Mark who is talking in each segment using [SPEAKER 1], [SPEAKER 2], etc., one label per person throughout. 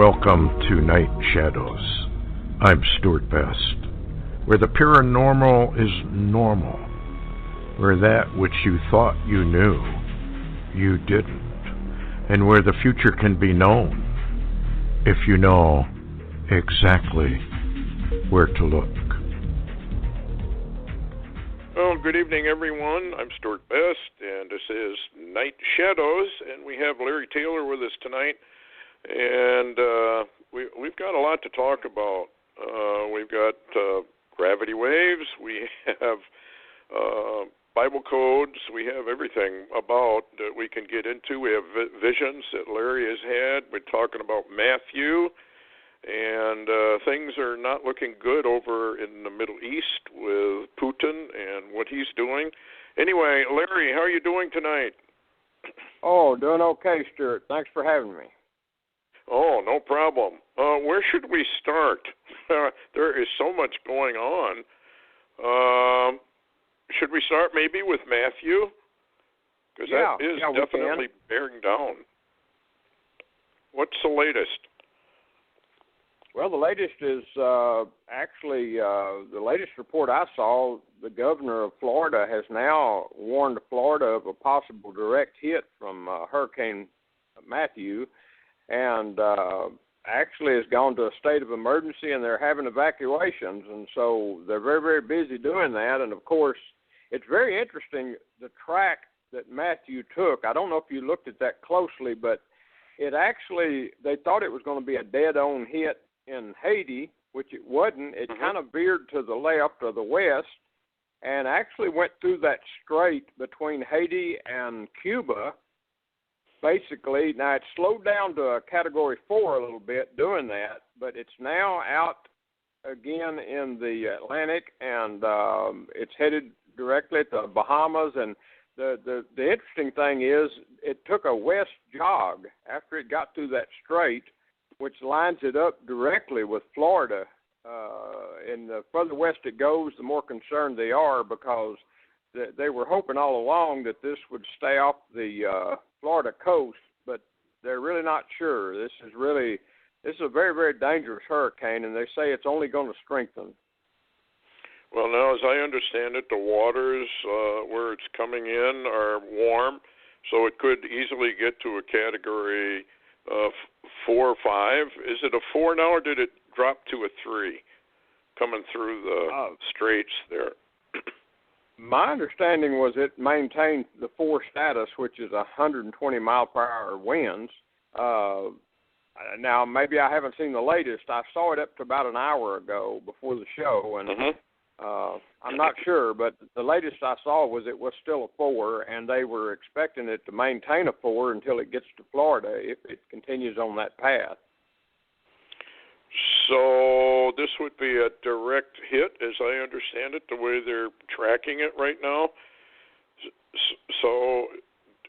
[SPEAKER 1] Welcome to Night Shadows. I'm Stewart Best, where the paranormal is normal, where that which you thought you knew, you didn't, and where the future can be known if you know exactly where to look. Well, good evening, everyone. I'm Stewart Best, and this is Night Shadows, and we have Larry Taylor with us tonight. And we've got a lot to talk about. We've got gravity waves, we have Bible codes, we have everything about that we can get into. We have visions that Larry has had. We're talking about Matthew, and things are not looking good over in the Middle East with Putin and what he's doing. Anyway, Larry, how are you doing tonight?
[SPEAKER 2] Oh, doing okay, Stewart. Thanks for having me.
[SPEAKER 1] Oh, no problem. Where should we start? There is so much going on. Should we start maybe with Matthew? Because that is definitely bearing down. What's the latest?
[SPEAKER 2] Well, the latest is actually the latest report I saw. The governor of Florida has now warned Florida of a possible direct hit from Hurricane Matthew. And actually has gone to a state of emergency, and they're having evacuations. And so they're very, very busy doing that. And, of course, it's very interesting, the track that Matthew took. I don't know if you looked at that closely, but it actually, they thought it was going to be a dead-on hit in Haiti, which it wasn't. It kind of veered to the left or the west and actually went through that strait between Haiti and Cuba. Basically, now it's slowed down to a Category 4 a little bit doing that, but it's now out again in the Atlantic, and it's headed directly to the Bahamas. And the interesting thing is it took a west jog after it got through that strait, which lines it up directly with Florida. And the further west it goes, the more concerned they are, because they were hoping all along that this would stay off the Florida coast, but they're really not sure. This is a very, very dangerous hurricane, and they say it's only going to strengthen.
[SPEAKER 1] Well, now, as I understand it, the waters where it's coming in are warm, so it could easily get to a Category 4 or 5. Is it a 4 now, or did it drop to a 3 coming through the straits there?
[SPEAKER 2] My understanding was it maintained the 4 status, which is 120 mile per hour winds. Now, maybe I haven't seen the latest. I saw it up to about an hour ago before the show, and I'm not sure, but the latest I saw was it was still a 4, and they were expecting it to maintain a 4 until it gets to Florida if it continues on that path. So
[SPEAKER 1] this would be a direct hit, as I understand it, the way they're tracking it right now. So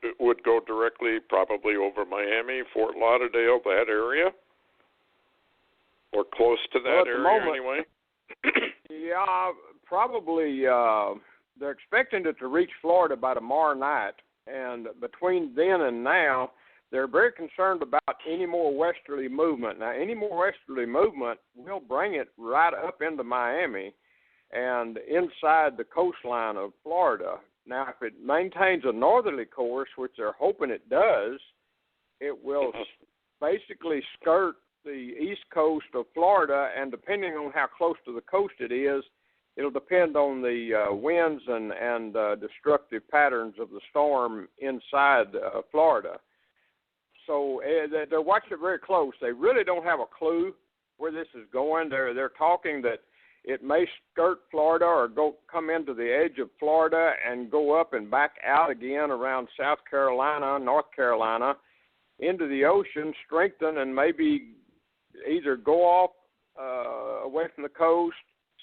[SPEAKER 1] it would go directly probably over Miami, Fort Lauderdale, that area, or close to that area anyway.
[SPEAKER 2] Yeah, probably. They're expecting it to reach Florida by tomorrow night, and between then and now, they're very concerned about any more westerly movement. Now, any more westerly movement will bring it right up into Miami and inside the coastline of Florida. Now, if it maintains a northerly course, which they're hoping it does, it will basically skirt the east coast of Florida, and depending on how close to the coast it is, it'll depend on the winds and destructive patterns of the storm inside Florida. So they're watching it very close. They really don't have a clue where this is going. They're talking that it may skirt Florida or come into the edge of Florida and go up and back out again around South Carolina, North Carolina, into the ocean, strengthen, and maybe either go off away from the coast,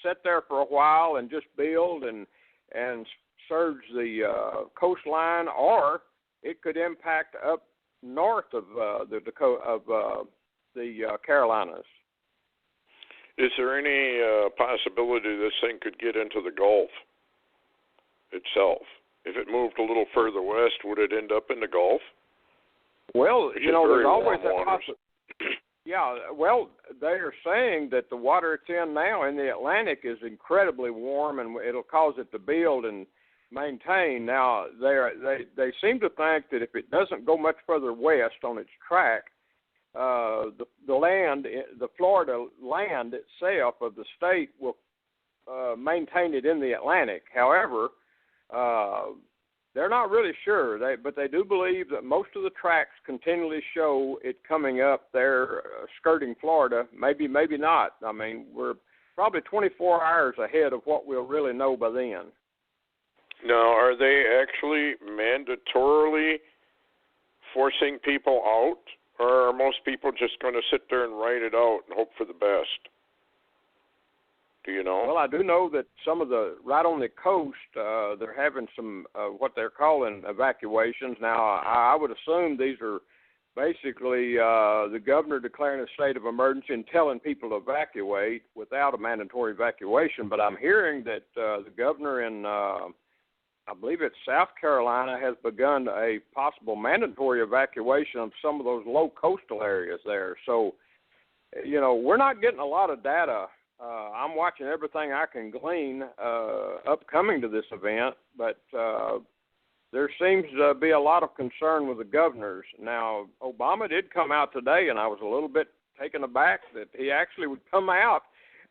[SPEAKER 2] sit there for a while and just build and surge the coastline, or it could impact up north of the Carolinas.
[SPEAKER 1] Is there any possibility this thing could get into the Gulf itself? If it moved a little further west, would it end up in the Gulf?
[SPEAKER 2] Well, there's always that Yeah, well, they are saying that the water it's in now in the Atlantic is incredibly warm, and it'll cause it to build and maintain. Now, they seem to think that if it doesn't go much further west on its track, the land, the Florida land itself of the state will maintain it in the Atlantic. However, they're not really sure, but they do believe that most of the tracks continually show it coming up there, skirting Florida. Maybe not. I mean, we're probably 24 hours ahead of what we'll really know by then.
[SPEAKER 1] Now, are they actually mandatorily forcing people out, or are most people just going to sit there and ride it out and hope for the best? Do you know?
[SPEAKER 2] Well, I do know that some of right on the coast, they're having some what they're calling evacuations. Now, I would assume these are basically the governor declaring a state of emergency and telling people to evacuate without a mandatory evacuation. But I'm hearing that the governor in, I believe it's South Carolina, has begun a possible mandatory evacuation of some of those low coastal areas there. So, we're not getting a lot of data. I'm watching everything I can glean upcoming to this event, but there seems to be a lot of concern with the governors. Now, Obama did come out today, and I was a little bit taken aback that he actually would come out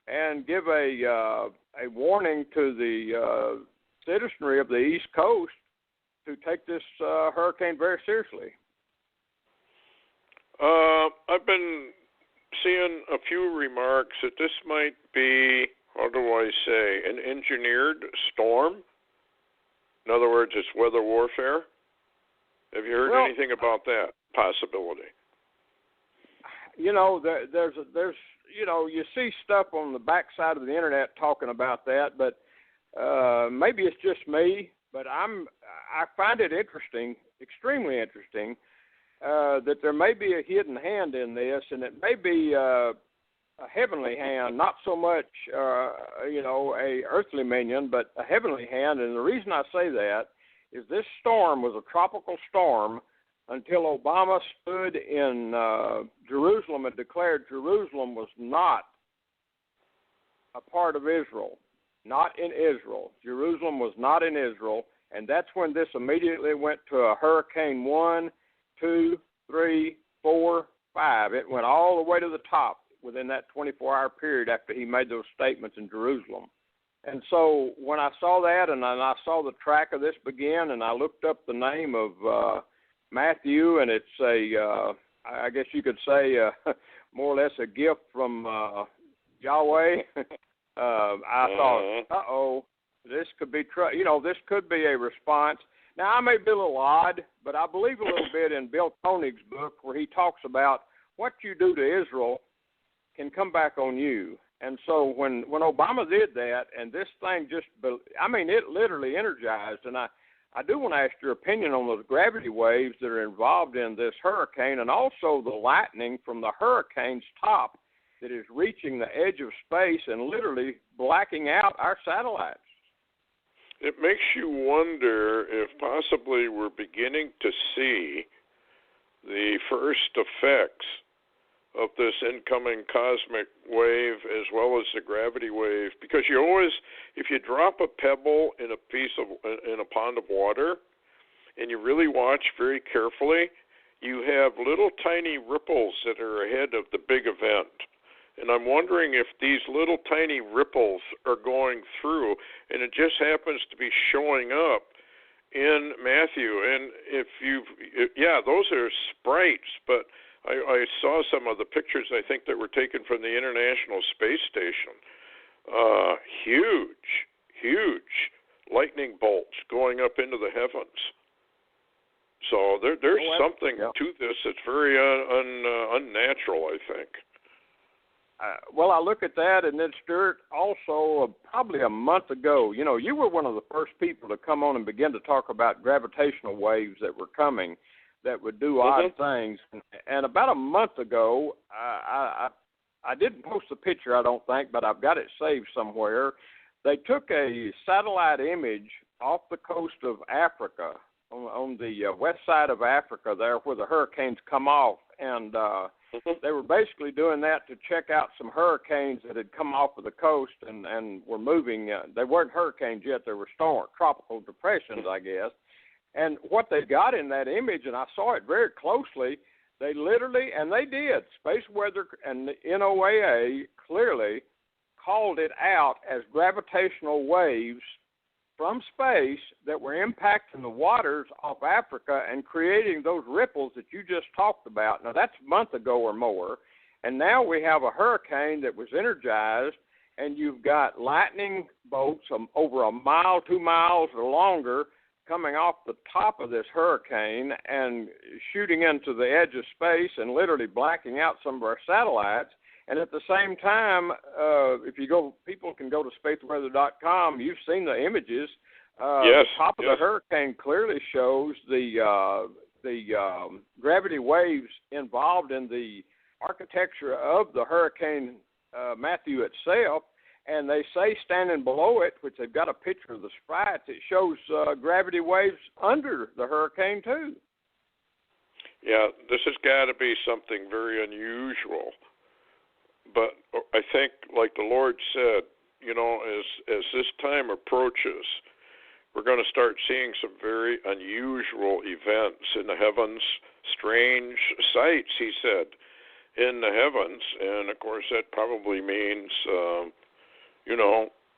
[SPEAKER 2] and give a warning to the citizenry of the East Coast to take this hurricane very seriously.
[SPEAKER 1] I've been seeing a few remarks that this might be, how do I say, an engineered storm. In other words, it's weather warfare. Have you heard anything about that possibility?
[SPEAKER 2] There's you see stuff on the backside of the internet talking about that, but maybe it's just me. But I find it interesting, extremely interesting, that there may be a hidden hand in this, and it may be a heavenly hand, not so much, a earthly minion, but a heavenly hand. And the reason I say that is this storm was a tropical storm until Obama stood in Jerusalem and declared Jerusalem was not a part of Israel, not in Israel. Jerusalem was not in Israel, and that's when this immediately went to a Hurricane 1, 2, 3, 4, 5. It went all the way to the top within that 24-hour period after he made those statements in Jerusalem. And so when I saw that and I saw the track of this begin, and I looked up the name of Matthew, and it's I guess you could say more or less a gift from Yahweh, I thought, uh-oh, this could be this could be a response. Now, I may be a little odd, but I believe a little bit in Bill Koenig's book where he talks about what you do to Israel can come back on you. And so when Obama did that, and this thing it literally energized. And I do want to ask your opinion on those gravity waves that are involved in this hurricane, and also the lightning from the hurricane's top that is reaching the edge of space and literally blacking out our satellites.
[SPEAKER 1] It makes you wonder if possibly we're beginning to see the first effects of this incoming cosmic wave as well as the gravity wave, because you always, if you drop a pebble in a pond of water and you really watch very carefully, you have little tiny ripples that are ahead of the big event. And I'm wondering if these little tiny ripples are going through, and it just happens to be showing up in Matthew. And those are sprites, but I saw some of the pictures, I think, that were taken from the International Space Station. Huge lightning bolts going up into the heavens. So there's something to this that's very unnatural, I think.
[SPEAKER 2] Well, I look at that, and then, Stewart, also probably a month ago, you were one of the first people to come on and begin to talk about gravitational waves that were coming that would do odd things. And about a month ago, I didn't post the picture, I don't think, but I've got it saved somewhere. They took a satellite image off the coast of Africa, on the west side of Africa there where the hurricanes come off, and they were basically doing that to check out some hurricanes that had come off of the coast and were moving. They weren't hurricanes yet; they were tropical depressions, I guess. And what they got in that image, and I saw it very closely, they literally, and they did, Space Weather and the NOAA clearly called it out as gravitational waves from space that were impacting the waters off Africa and creating those ripples that you just talked about. Now, that's a month ago or more, and now we have a hurricane that was energized, and you've got lightning bolts over a mile, 2 miles or longer coming off the top of this hurricane and shooting into the edge of space and literally blacking out some of our satellites. And at the same time, if you go, people can go to spaceweather.com. You've seen the images.
[SPEAKER 1] Yes.
[SPEAKER 2] The top of the hurricane clearly shows the gravity waves involved in the architecture of the Hurricane Matthew itself. And they say standing below it, which they've got a picture of the sprites, it shows gravity waves under the hurricane too.
[SPEAKER 1] Yeah, this has got to be something very unusual. But I think, like the Lord said, you know, as this time approaches, we're going to start seeing some very unusual events in the heavens, strange sights, he said, in the heavens. And, of course, that probably means,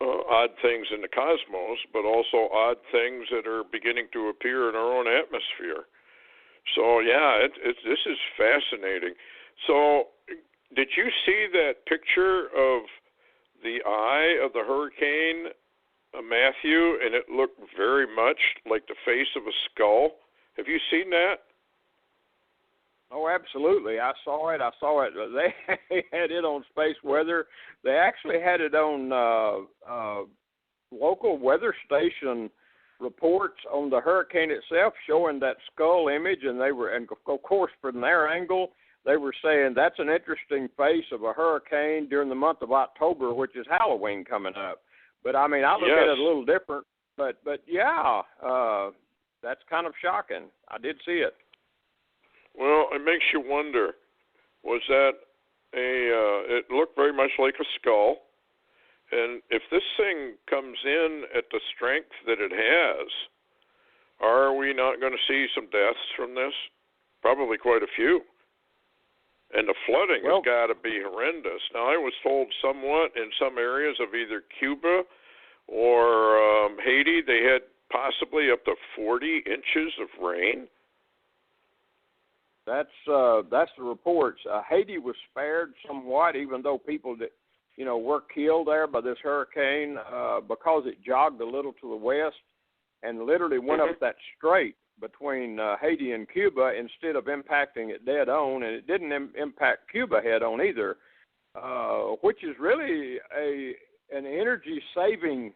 [SPEAKER 1] odd things in the cosmos, but also odd things that are beginning to appear in our own atmosphere. So, yeah, this is fascinating. So, did you see that picture of the eye of the hurricane, Matthew, and it looked very much like the face of a skull? Have you seen that?
[SPEAKER 2] Oh, absolutely. I saw it. They had it on Space Weather. They actually had it on local weather station reports on the hurricane itself, showing that skull image, and of course, from their angle, they were saying that's an interesting face of a hurricane during the month of October, which is Halloween coming up. But I mean, I look at it a little different. But yeah, that's kind of shocking. I did see it.
[SPEAKER 1] Well, it makes you wonder, was that it looked very much like a skull, and if this thing comes in at the strength that it has, are we not going to see some deaths from this? Probably quite a few. And the flooding has got to be horrendous. Now, I was told somewhat in some areas of either Cuba or Haiti, they had possibly up to 40 inches of rain.
[SPEAKER 2] That's the reports. Haiti was spared somewhat, even though people that were killed there by this hurricane because it jogged a little to the west and literally went up that strait between Haiti and Cuba instead of impacting it dead on, and it didn't impact Cuba head on either, which is really an energy saving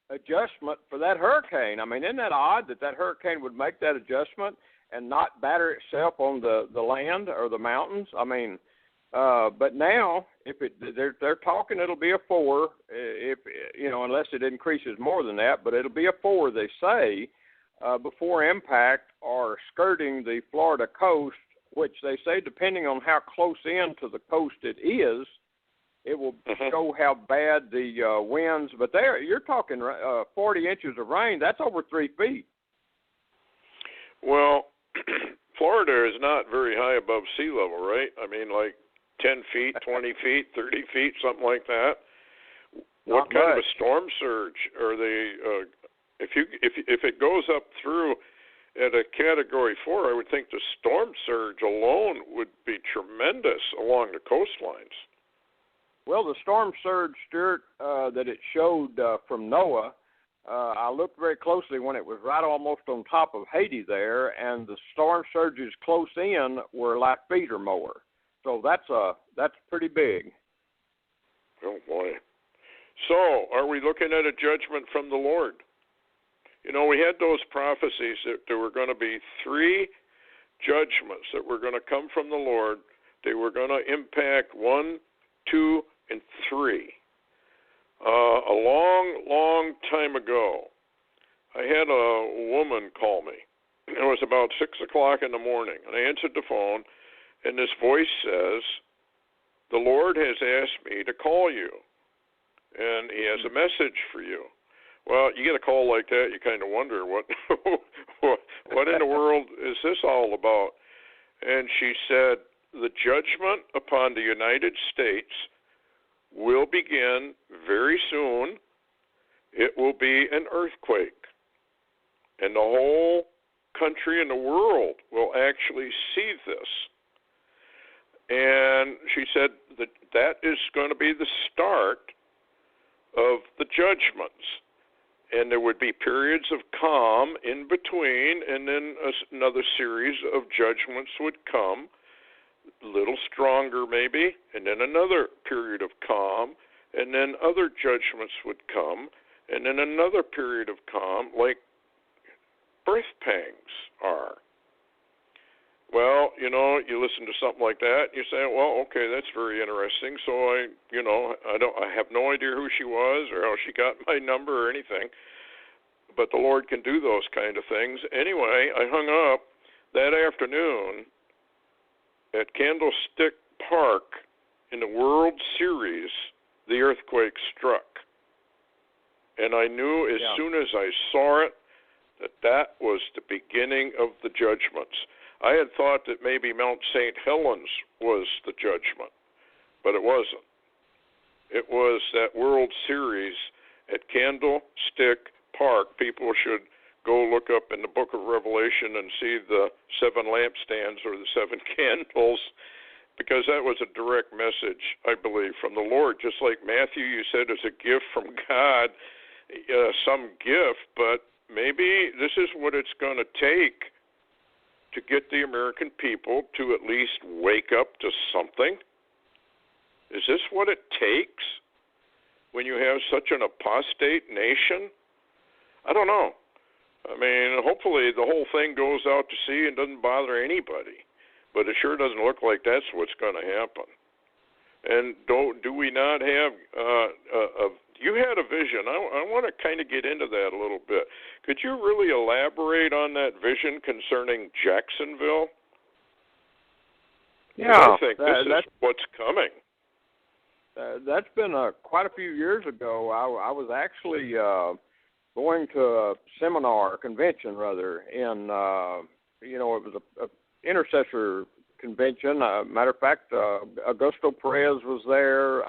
[SPEAKER 2] adjustment for that hurricane. I mean, isn't that odd that hurricane would make that adjustment and not batter itself on the land or the mountains? I mean, but now if they're talking, it'll be a 4, if unless it increases more than that, but it'll be a 4, they say, before impact or skirting the Florida coast, which they say, depending on how close in to the coast it is, it will show how bad the winds. But you're talking 40 inches of rain. That's over 3 feet. Well,
[SPEAKER 1] Florida is not very high above sea level, right? I mean, like 10 feet, 20 feet, 30 feet, something like that. What kind of a storm surge are they? If it goes up through at a Category 4, I would think the storm surge alone would be tremendous along the coastlines.
[SPEAKER 2] Well, the storm surge, Stewart, that it showed from NOAA, I looked very closely when it was right almost on top of Haiti there, and the storm surges close in were like feet or more. So that's pretty big.
[SPEAKER 1] Oh boy! So, are we looking at a judgment from the Lord? We had those prophecies that there were going to be 3 judgments that were going to come from the Lord. They were going to impact 1, 2, and 3. A long, long time ago, I had a woman call me. It was about 6 o'clock in the morning, and I answered the phone, and this voice says, the Lord has asked me to call you, and he has a message for you. Well, you get a call like that, you kind of wonder, what in the world is this all about? And she said, the judgment upon the United States will begin very soon. It will be an earthquake, and the whole country and the world will actually see this. And she said that is going to be the start of the judgments. And there would be periods of calm in between, and then another series of judgments would come, a little stronger maybe, and then another period of calm, and then other judgments would come, and then another period of calm, like birth pangs are. Well, you listen to something like that, and you say, well, okay, that's very interesting. So I have no idea who she was or how she got my number or anything. But the Lord can do those kind of things. Anyway, I hung up that afternoon at Candlestick Park in the World Series. The earthquake struck, and I knew as soon as I saw it that was the beginning of the judgments. I had thought that maybe Mount St. Helens was the judgment, but it wasn't. It was that World Series at Candlestick Park. People should go look up in the book of Revelation and see the 7 lampstands or the 7 candles, because that was a direct message, I believe, from the Lord. Just like Matthew, you said, is a gift from God, some gift, but maybe this is what it's going to take to get the American people to at least wake up to something? Is this what it takes when you have such an apostate nation? I don't know. I mean, hopefully the whole thing goes out to sea and doesn't bother anybody, but it sure doesn't look like that's what's going to happen. And do we not have you had a vision. I want to kind of get into that a little bit. Could you really elaborate on that vision concerning Jacksonville?
[SPEAKER 2] Yeah,
[SPEAKER 1] I think this is what's coming.
[SPEAKER 2] That's been quite a few years ago. I was actually going to a convention, in, it was a intercessor convention. Matter of fact, Augusto Perez was there.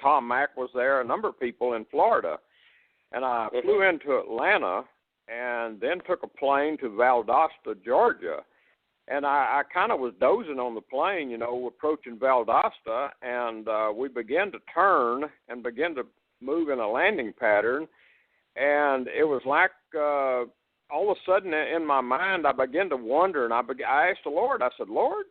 [SPEAKER 2] Tom Mack was there. A number of people in Florida, and I flew into Atlanta, and then took a plane to Valdosta, Georgia. And I kind of was dozing on the plane, approaching Valdosta, and we began to turn and begin to move in a landing pattern, and it was like all of a sudden, in my mind, I began to wonder, and I asked the Lord, I said, Lord,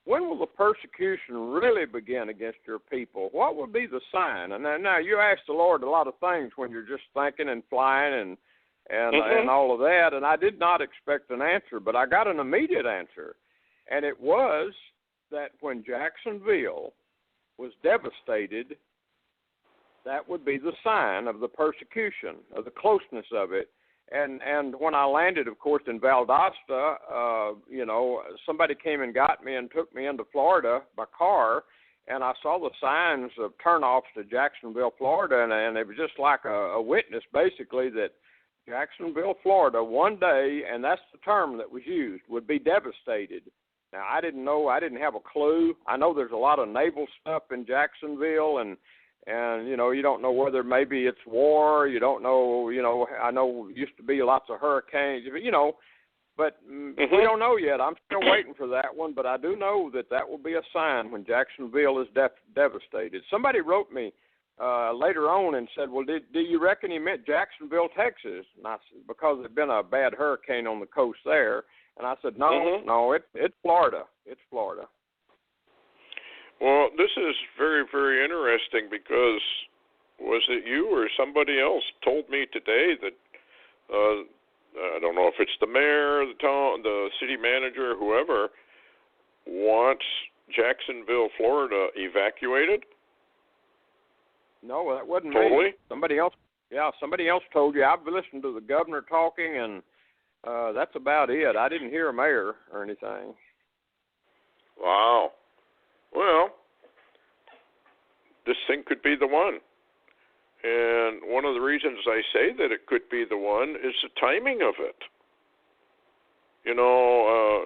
[SPEAKER 2] when will the persecution really begin against your people? What will be the sign? And now you ask the Lord a lot of things when you're just thinking and flying and all of that, and I did not expect an answer, but I got an immediate answer, and it was that when Jacksonville was devastated, that would be the sign of the persecution, of the closeness of it. And when I landed, of course, in Valdosta, somebody came and got me and took me into Florida by car, and I saw the signs of turnoffs to Jacksonville, Florida, and it was just like a witness, basically, that Jacksonville, Florida, one day, and that's the term that was used, would be devastated. Now, I didn't know. I didn't have a clue. I know there's a lot of naval stuff in Jacksonville, and you don't know whether maybe it's war. You don't know, I know used to be lots of hurricanes, but we don't know yet. I'm still waiting for that one, but I do know that will be a sign when Jacksonville is devastated. Somebody wrote me later on and said, well, do you reckon he meant Jacksonville, Texas? And I said, because there's been a bad hurricane on the coast there. And I said, no, it's Florida. It's Florida.
[SPEAKER 1] Well, this is very, very interesting because was it you or somebody else told me today that I don't know if it's the mayor, the city manager, whoever, wants Jacksonville, Florida evacuated?
[SPEAKER 2] No, that wasn't
[SPEAKER 1] totally?
[SPEAKER 2] Me. Somebody else. Yeah, somebody else told you. I've listened to the governor talking, and that's about it. I didn't hear a mayor or anything.
[SPEAKER 1] Wow. Well, this thing could be the one. And one of the reasons I say that it could be the one is the timing of it. You know,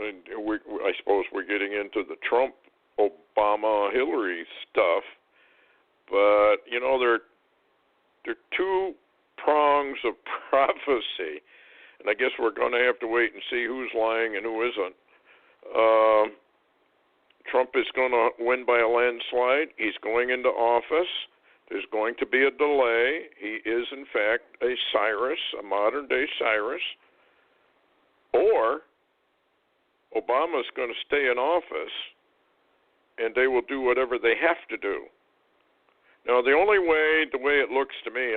[SPEAKER 1] I suppose we're getting into the Trump, Obama, Hillary stuff, but, you know, there are two prongs of prophecy, and I guess we're going to have to wait and see who's lying and who isn't. Trump is going to win by a landslide. He's going into office. There's going to be a delay. He is, in fact, a Cyrus, a modern-day Cyrus. Or Obama's going to stay in office, and they will do whatever they have to do. Now, the way it looks to me,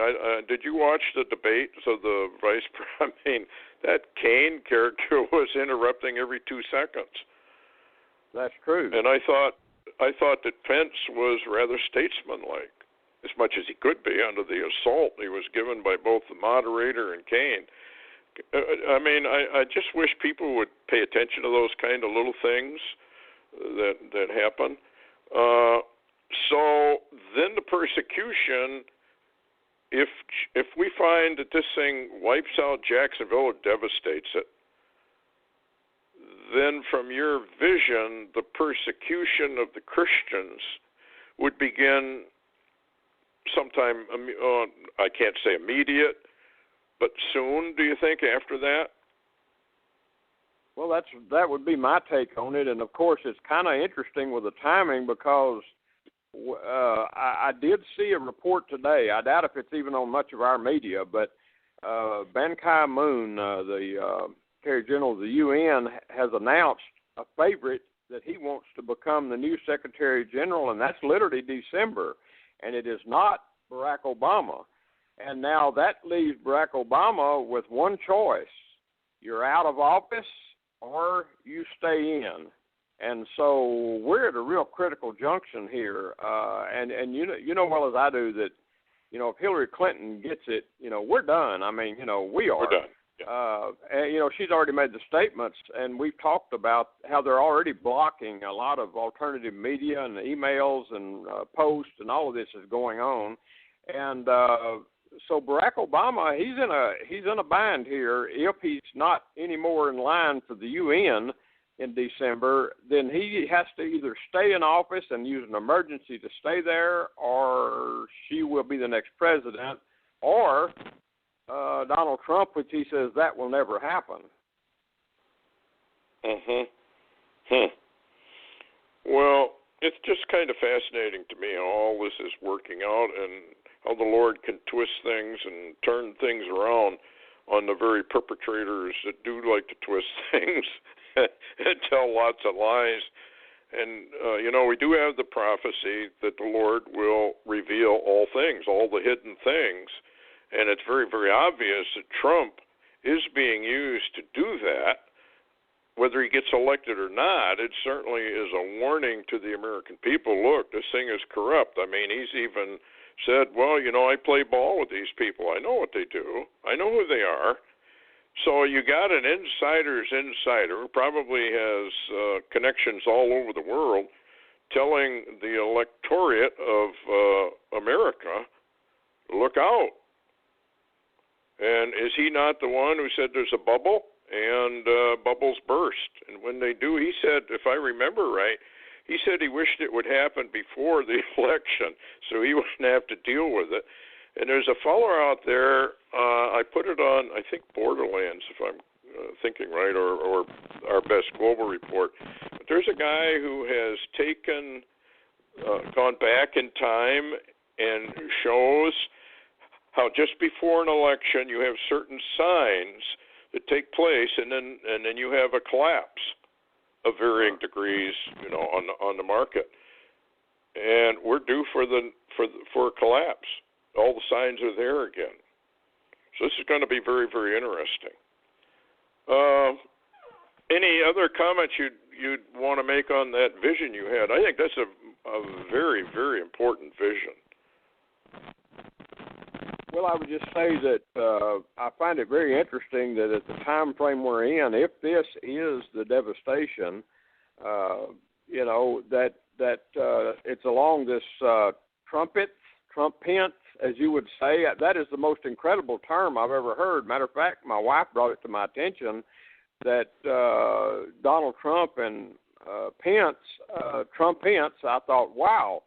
[SPEAKER 1] did you watch the debate? So the vice president, I mean, that Kane character was interrupting every 2 seconds.
[SPEAKER 2] That's true.
[SPEAKER 1] And I thought that Pence was rather statesmanlike, as much as he could be under the assault he was given by both the moderator and Kane. I mean, I just wish people would pay attention to those kind of little things that happen. So then the persecution, if we find that this thing wipes out Jacksonville or devastates it, then from your vision, the persecution of the Christians would begin sometime, I can't say immediate, but soon, do you think, after that?
[SPEAKER 2] Well, that would be my take on it, and of course it's kind of interesting with the timing because I did see a report today. I doubt if it's even on much of our media, but Ban Ki-moon, the Secretary General of the UN, has announced a favorite that he wants to become the new Secretary General, and that's literally December, and it is not Barack Obama. And now that leaves Barack Obama with one choice. You're out of office or you stay in. And so we're at a real critical junction here. And you know well as I do that, you know, if Hillary Clinton gets it, you know, we're done. I mean, you know, we are.
[SPEAKER 1] We're done. Yeah.
[SPEAKER 2] And, you know, she's already made the statements, and we've talked about how they're already blocking a lot of alternative media and emails and posts, and all of this is going on. And so Barack Obama, he's in a bind here. If he's not any more in line for the UN in December, then he has to either stay in office and use an emergency to stay there, or she will be the next president, or Donald Trump, which he says that will never happen.
[SPEAKER 1] Well, it's just kind of fascinating to me how all this is working out and how the Lord can twist things and turn things around on the very perpetrators that do like to twist things and tell lots of lies. And, you know, we do have the prophecy that the Lord will reveal all things, all the hidden things. And it's very, very obvious that Trump is being used to do that. Whether he gets elected or not, it certainly is a warning to the American people. Look, this thing is corrupt. I mean, he's even said, well, you know, I play ball with these people. I know what they do. I know who they are. So you got an insider's insider who probably has connections all over the world telling the electorate of America, look out. And is he not the one who said there's a bubble and bubbles burst? And when they do, he said, if I remember right, he said he wished it would happen before the election so he wouldn't have to deal with it. And there's a fellow out there, I put it on, I think, Borderlands, if I'm thinking right, or our Best Global Report. But there's a guy who has gone back in time and shows how just before an election you have certain signs that take place, and then you have a collapse of varying degrees, you know, on the market, and we're due for a collapse. All the signs are there again. So this is going to be very, very interesting. Any other comments you'd want to make on that vision you had? I think that's a very, very important vision.
[SPEAKER 2] Well, I would just say that I find it very interesting that at the time frame we're in, if this is the devastation, that it's along this trumpent, as you would say. That is the most incredible term I've ever heard. Matter of fact, my wife brought it to my attention that Donald Trump and Trump Pence, I thought, wow.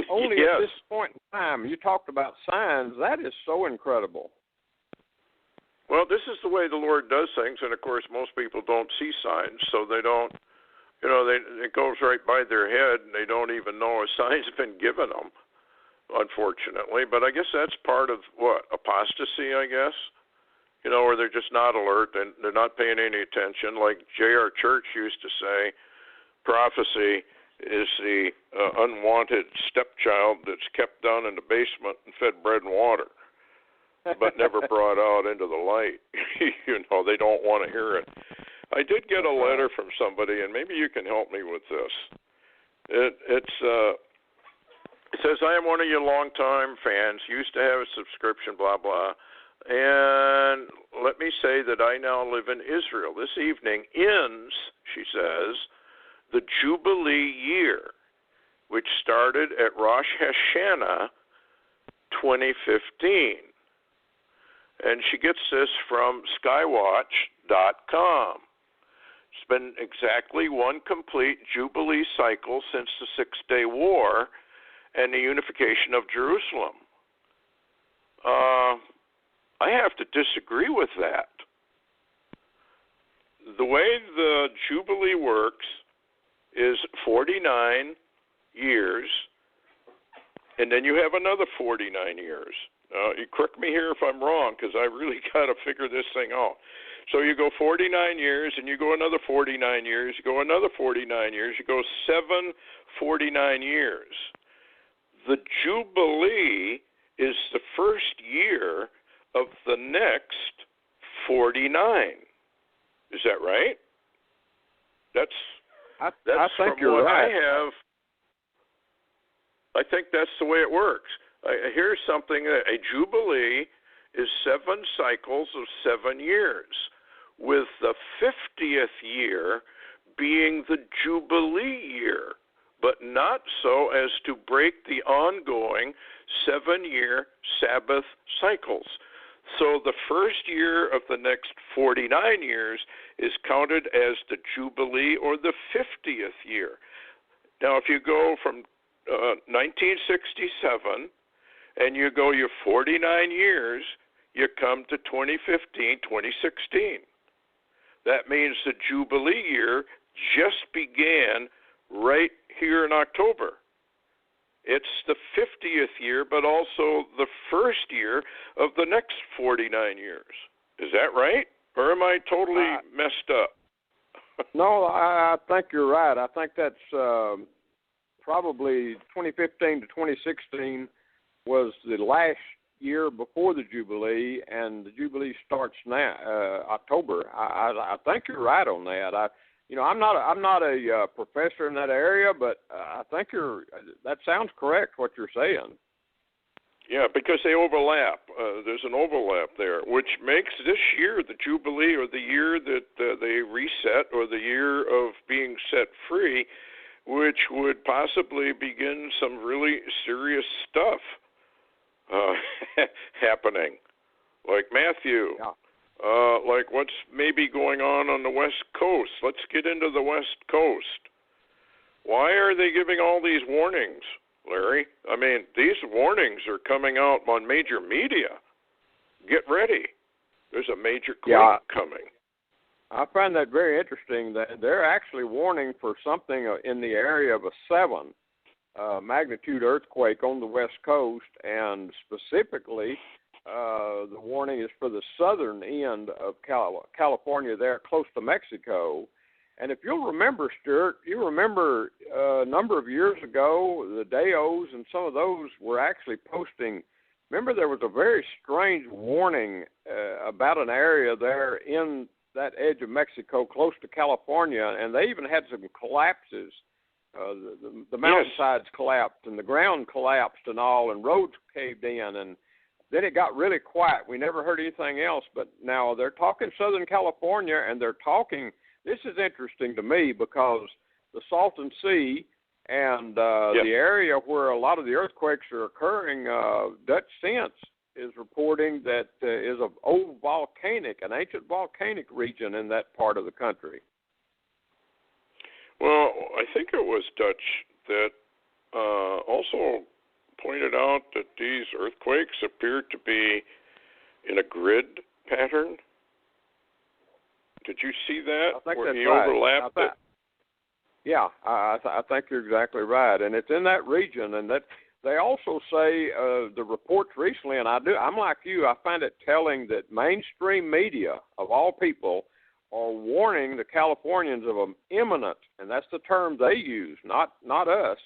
[SPEAKER 2] Only
[SPEAKER 1] yes.
[SPEAKER 2] At this point in time, you talked about signs. That is so incredible.
[SPEAKER 1] Well, this is the way the Lord does things, and of course, most people don't see signs, so they don't. It goes right by their head, and they don't even know a sign's been given them, unfortunately. But I guess that's part of apostasy, I guess. Where they're just not alert and they're not paying any attention. Like J.R. Church used to say, prophecy is the unwanted stepchild that's kept down in the basement and fed bread and water, but never brought out into the light. They don't want to hear it. I did get a letter from somebody, and maybe you can help me with this. It says, I am one of your longtime fans, used to have a subscription, blah, blah. And let me say that I now live in Israel. This evening ends, she says, the Jubilee year, which started at Rosh Hashanah 2015. And she gets this from skywatch.com. It's been exactly one complete Jubilee cycle since the Six-Day War and the unification of Jerusalem. I have to disagree with that. The way the Jubilee works is 49 years, and then you have another 49 years. You correct me here if I'm wrong, because I really got to figure this thing out. So you go 49 years, and you go another 49 years, you go another 49 years, you go 49 years. The Jubilee is the first year of the next 49. Is that right? That's
[SPEAKER 2] I think
[SPEAKER 1] from
[SPEAKER 2] you're
[SPEAKER 1] what
[SPEAKER 2] right.
[SPEAKER 1] I have. I think that's the way it works. Here's something: a Jubilee is 7 cycles of 7 years, with the 50th year being the Jubilee year, but not so as to break the ongoing 7-year Sabbath cycles. So the first year of the next 49 years is counted as the Jubilee, or the 50th year. Now, if you go from 1967 and you go your 49 years, you come to 2015, 2016. That means the Jubilee year just began right here in October. It's the 50th year, but also the first year of the next 49 years. Is that right? Or am I totally messed up?
[SPEAKER 2] No, I think you're right. I think that's probably 2015 to 2016 was the last year before the Jubilee, and the Jubilee starts now, October. I think you're right on that. I'm not a professor in that area, but I think that sounds correct, what you're saying.
[SPEAKER 1] Yeah, because they overlap. There's an overlap there, which makes this year the Jubilee, or the year that they reset, or the year of being set free, which would possibly begin some really serious stuff happening, like Matthew.
[SPEAKER 2] Yeah.
[SPEAKER 1] Like what's maybe going on the West Coast. Let's get into the West Coast. Why are they giving all these warnings, Larry? I mean, these warnings are coming out on major media. Get ready. There's a major quake coming.
[SPEAKER 2] I find that very interesting that they're actually warning for something in the area of a 7 magnitude earthquake on the West Coast, and specifically the warning is for the southern end of California, there close to Mexico. And if you'll remember, Stewart, you remember a number of years ago, the Deos and some of those were actually posting. Remember, there was a very strange warning about an area there in that edge of Mexico close to California, and they even had some collapses. The mountainsides collapsed, and the ground collapsed and all, and roads caved in, and then it got really quiet. We never heard anything else, but now they're talking Southern California, and they're talking. This is interesting to me because the Salton Sea, and the area where a lot of the earthquakes are occurring, Dutch Sense is reporting that is an ancient volcanic region in that part of the country.
[SPEAKER 1] Well, I think it was Dutch that also pointed out that these earthquakes appear to be in a grid pattern. Did you see that?
[SPEAKER 2] I think
[SPEAKER 1] where
[SPEAKER 2] that's
[SPEAKER 1] he
[SPEAKER 2] right.
[SPEAKER 1] overlapped it?
[SPEAKER 2] Yeah, I think you're exactly right, and it's in that region. And that they also say the reports recently, and I'm like you. I find it telling that mainstream media, of all people, are warning the Californians of an imminent, and that's the term they use, not us,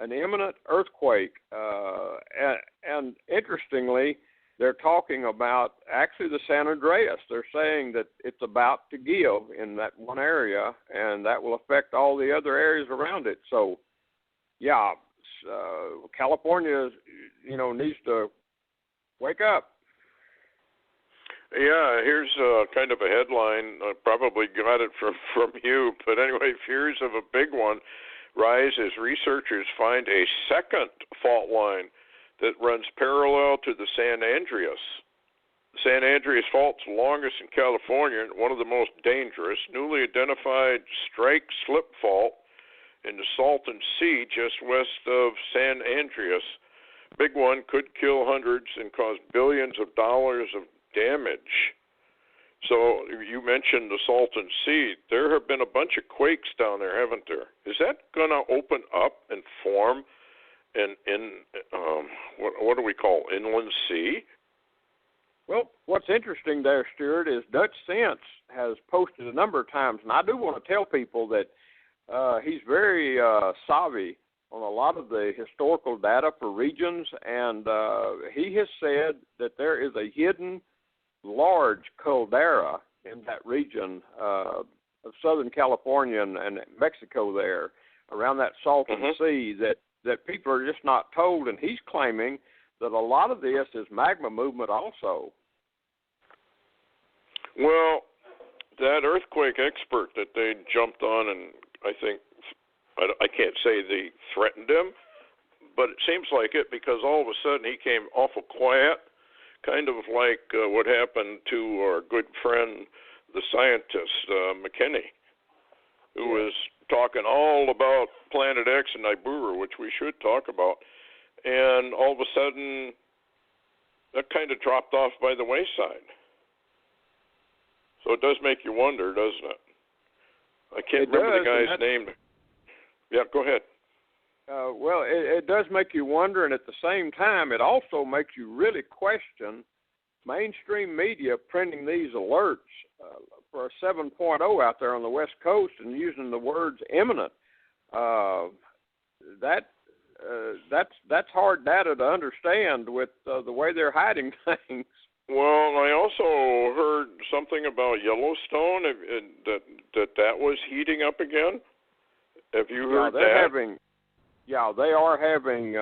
[SPEAKER 2] an imminent earthquake. And interestingly, they're talking about actually the San Andreas. They're saying that it's about to give in that one area, and that will affect all the other areas around it. So, yeah, California, needs to wake up.
[SPEAKER 1] Yeah, here's kind of a headline. I probably got it from you, but anyway, fears of a big one rise as researchers find a second fault line that runs parallel to the San Andreas. The San Andreas Fault's longest in California and one of the most dangerous, newly identified strike-slip fault in the Salton Sea just west of San Andreas. Big one could kill hundreds and cause billions of dollars of damage. So you mentioned the Salton Sea. There have been a bunch of quakes down there, haven't there? Is that going to open up and form what do we call inland sea?
[SPEAKER 2] Well, what's interesting there, Stewart, is Dutch Sense has posted a number of times, and I do want to tell people that he's very savvy on a lot of the historical data for regions, and he has said that there is a hidden large caldera in that region of Southern California and Mexico there, around that Salton Sea, that people are just not told, and he's claiming that a lot of this is magma movement also.
[SPEAKER 1] Well, that earthquake expert that they jumped on, and I think, I can't say they threatened him, but it seems like it, because all of a sudden he came awful quiet, kind of like what happened to our good friend, the scientist, McKinney, who was talking all about Planet X and Nibiru, which we should talk about, and all of a sudden that kind of dropped off by the wayside. So it does make you wonder, doesn't it? I can't remember the guy's name. Yeah, go ahead.
[SPEAKER 2] Well, it does make you wonder, and at the same time, it also makes you really question mainstream media printing these alerts for a 7.0 out there on the West Coast and using the words imminent. That's hard data to understand with the way they're hiding things.
[SPEAKER 1] Well, I also heard something about Yellowstone, that was heating up again. Have you heard that?
[SPEAKER 2] They are having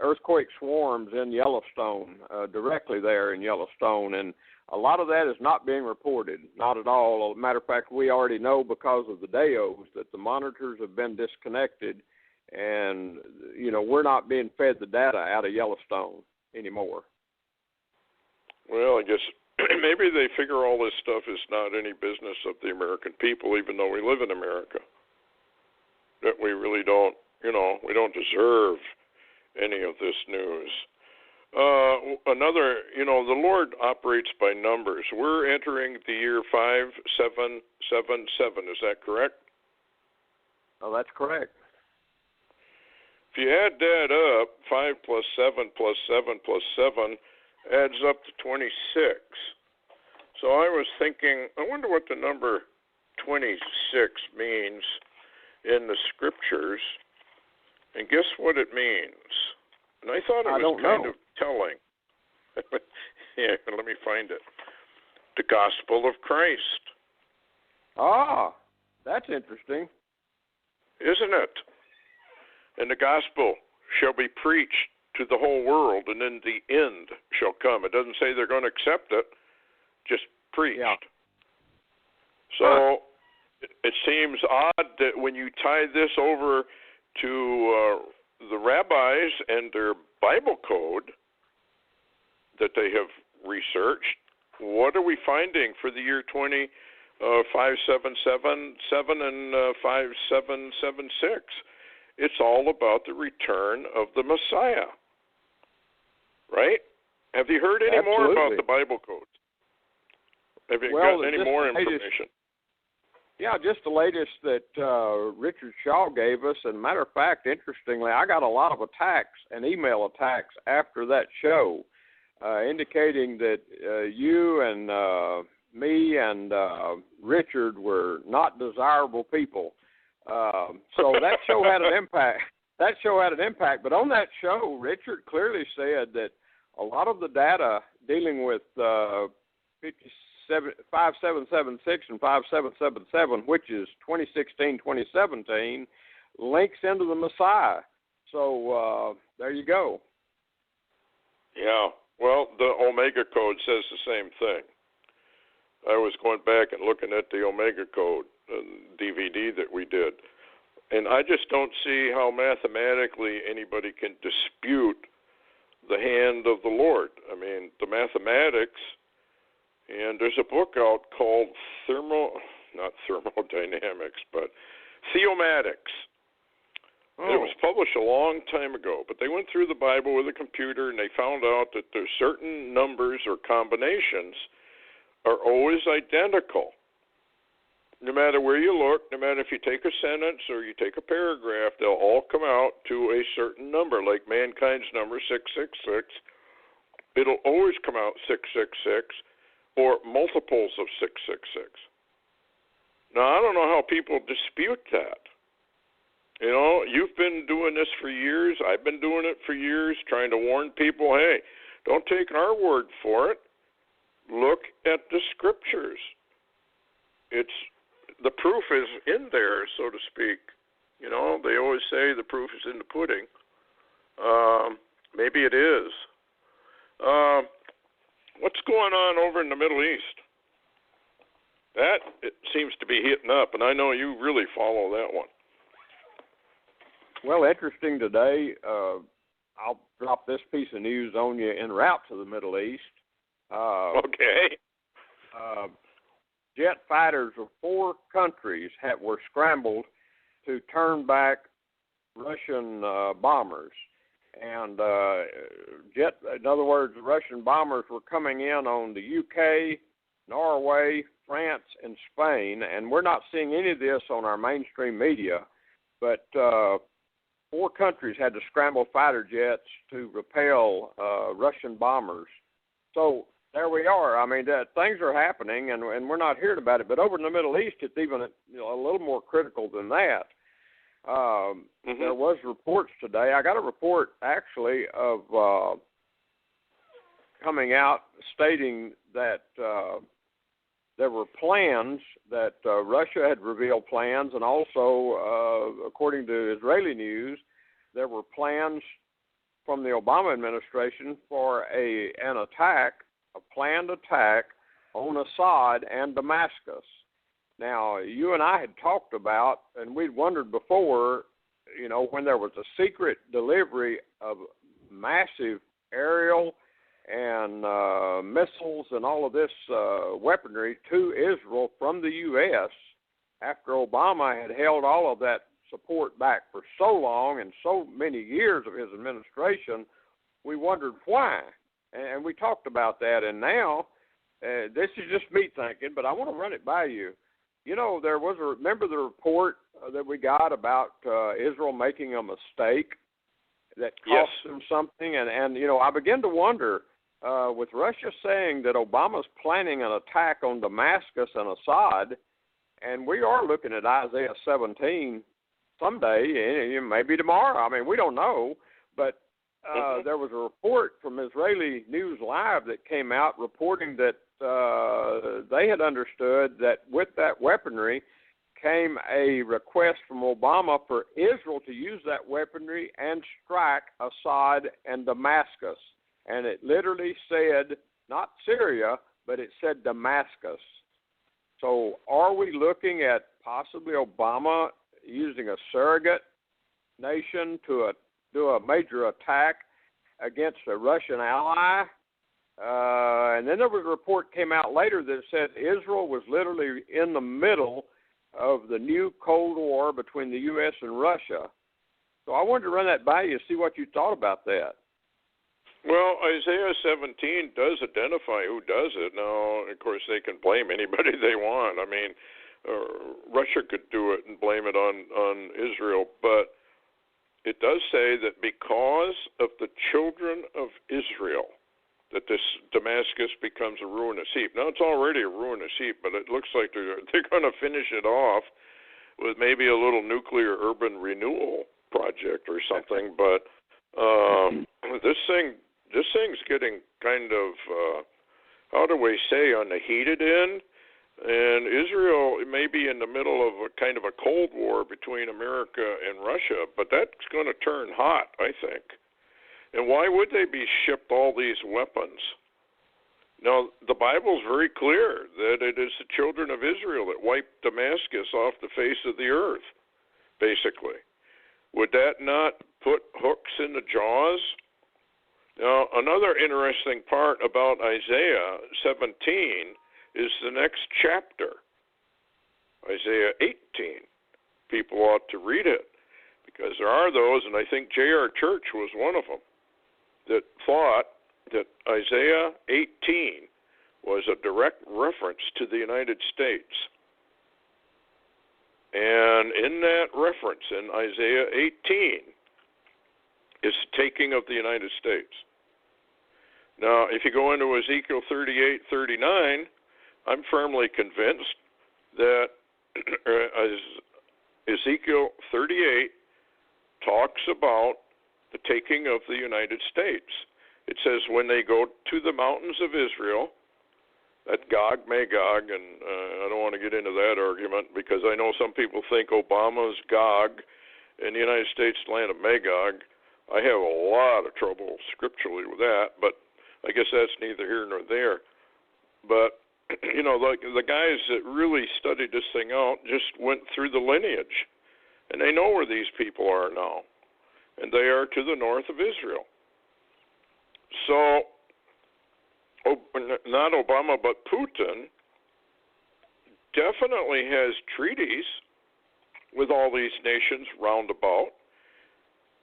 [SPEAKER 2] earthquake swarms in Yellowstone, directly there in Yellowstone, and a lot of that is not being reported, not at all. As a matter of fact, we already know because of the DAOs that the monitors have been disconnected, and, we're not being fed the data out of Yellowstone anymore.
[SPEAKER 1] Well, I guess maybe they figure all this stuff is not any business of the American people, even though we live in America. That we really don't, we don't deserve any of this news. The Lord operates by numbers. We're entering the year 5777. Is that correct?
[SPEAKER 2] Oh, that's correct.
[SPEAKER 1] If you add that up, 5 plus 7 plus 7 plus 7 adds up to 26. So I was thinking, I wonder what the number 26 means in the scriptures, and guess what it means? And I thought it was kind of telling. Yeah, let me find it. The gospel of Christ.
[SPEAKER 2] Ah, that's interesting.
[SPEAKER 1] Isn't it? And the gospel shall be preached to the whole world, and then the end shall come. It doesn't say they're going to accept it, just preached.
[SPEAKER 2] Yeah.
[SPEAKER 1] So It seems odd that when you tie this over to the rabbis and their Bible code that they have researched, what are we finding for the year 5777 and 5776? It's all about the return of the Messiah, right? Have you heard any more about the Bible codes? Have you gotten any more information?
[SPEAKER 2] Yeah, just the latest that Richard Shaw gave us. And matter of fact, interestingly, I got a lot of attacks and email attacks after that show, indicating that you and me and Richard were not desirable people. So that show had an impact. But on that show, Richard clearly said that a lot of the data dealing with 5776 and 5777, which is 2016-2017, links into the Messiah. So there you go.
[SPEAKER 1] Yeah. Well, the Omega Code says the same thing. I was going back and looking at the Omega Code DVD that we did, and I just don't see how mathematically anybody can dispute the hand of the Lord. I mean, the mathematics, and there's a book out called not thermodynamics, but theomatics. It was published a long time ago, but they went through the Bible with a computer, and they found out that there's certain numbers or combinations are always identical. No matter where you look, no matter if you take a sentence or you take a paragraph, they'll all come out to a certain number, like mankind's number, 666. It'll always come out 666 or multiples of 666. Now, I don't know how people dispute that. You know, you've been doing this for years. I've been doing it for years, trying to warn people, hey, don't take our word for it. Look at the scriptures. The proof is in there, so to speak. You know, they always say the proof is in the pudding. Maybe it is. What's going on over in the Middle East? It seems to be heating up, and I know you really follow that one.
[SPEAKER 2] Well, interesting today. I'll drop this piece of news on you en route to the Middle East.
[SPEAKER 1] Okay.
[SPEAKER 2] Jet fighters of 4 countries were scrambled to turn back Russian bombers. And in other words, the Russian bombers were coming in on the UK, Norway, France, and Spain. And we're not seeing any of this on our mainstream media, but 4 countries had to scramble fighter jets to repel Russian bombers. So there we are. I mean, things are happening, and we're not hearing about it. But over in the Middle East, it's even a little more critical than that. There was reports today. I got a report, actually, of coming out stating that there were plans that Russia had revealed plans, and also, according to Israeli news, there were plans from the Obama administration for an attack, a planned attack on Assad and Damascus. Now, you and I had talked about, and we'd wondered before, when there was a secret delivery of massive aerial and missiles and all of this weaponry to Israel from the U.S. after Obama had held all of that support back for so long and so many years of his administration, we wondered why. And we talked about that, and now, this is just me thinking, but I want to run it by you. There was remember the report that we got about Israel making a mistake that cost them something? And I begin to wonder, with Russia saying that Obama's planning an attack on Damascus and Assad, and we are looking at Isaiah 17 someday, maybe tomorrow. I mean, we don't know, but there was a report from Israeli News Live that came out reporting that they had understood that with that weaponry came a request from Obama for Israel to use that weaponry and strike Assad and Damascus. And it literally said, not Syria, but it said Damascus. So are we looking at possibly Obama using a surrogate nation to do a major attack against a Russian ally. And then there was a report came out later that said Israel was literally in the middle of the new Cold War between the U.S. and Russia. So I wanted to run that by you, see what you thought about that.
[SPEAKER 1] Well, Isaiah 17 does identify who does it. Now, of course, they can blame anybody they want. I mean, Russia could do it and blame it on Israel, but it does say that because of the children of Israel, that this Damascus becomes a ruinous heap. Now, it's already a ruinous heap, but it looks like they're going to finish it off with maybe a little nuclear urban renewal project or something. But this thing's getting kind of, how do we say, on the heated end. And Israel may be in the middle of a kind of a Cold War between America and Russia, but that's going to turn hot, I think. And why would they be shipped all these weapons? Now, the Bible's very clear that it is the children of Israel that wiped Damascus off the face of the earth, basically. Would that not put hooks in the jaws? Now, another interesting part about Isaiah 17 is the next chapter, Isaiah 18. People ought to read it because there are those, and I think J.R. Church was one of them, that thought that Isaiah 18 was a direct reference to the United States. And in that reference, in Isaiah 18, is the taking of the United States. Now, if you go into Ezekiel 38:39, I'm firmly convinced that Ezekiel 38 talks about the taking of the United States. It says when they go to the mountains of Israel, at Gog, Magog, and I don't want to get into that argument because I know some people think Obama's Gog and the United States land of Magog. I have a lot of trouble scripturally with that, but I guess that's neither here nor there. But, you know, the guys that really studied this thing out just went through the lineage, and they know where these people are now, and they are to the north of Israel. So, not Obama, but Putin definitely has treaties with all these nations roundabout.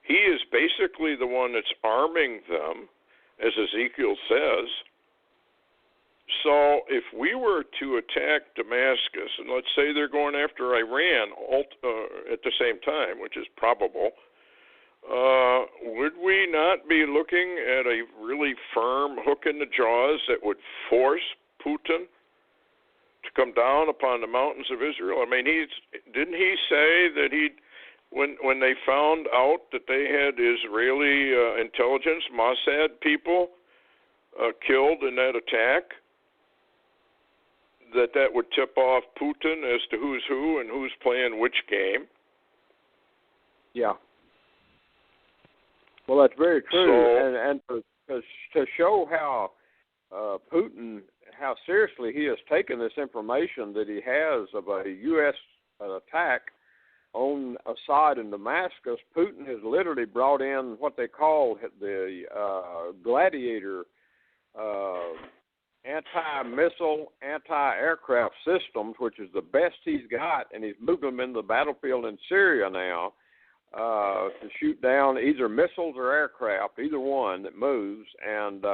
[SPEAKER 1] He is basically the one that's arming them, as Ezekiel says. So if we were to attack Damascus, and let's say they're going after Iran at the same time, which is probable, would we not be looking at a really firm hook in the jaws that would force Putin to come down upon the mountains of Israel? I mean, didn't he say that when they found out that they had Israeli intelligence, Mossad people killed in that attack, that would tip off Putin as to who's who and who's playing which game?
[SPEAKER 2] Yeah. Well, that's very true, and to show how Putin, how seriously he has taken this information that he has of a U.S. attack on Assad in Damascus, Putin has literally brought in what they call the Gladiator anti-missile, anti-aircraft systems, which is the best he's got, and he's moved them into the battlefield in Syria now. To shoot down either missiles or aircraft, either one that moves, and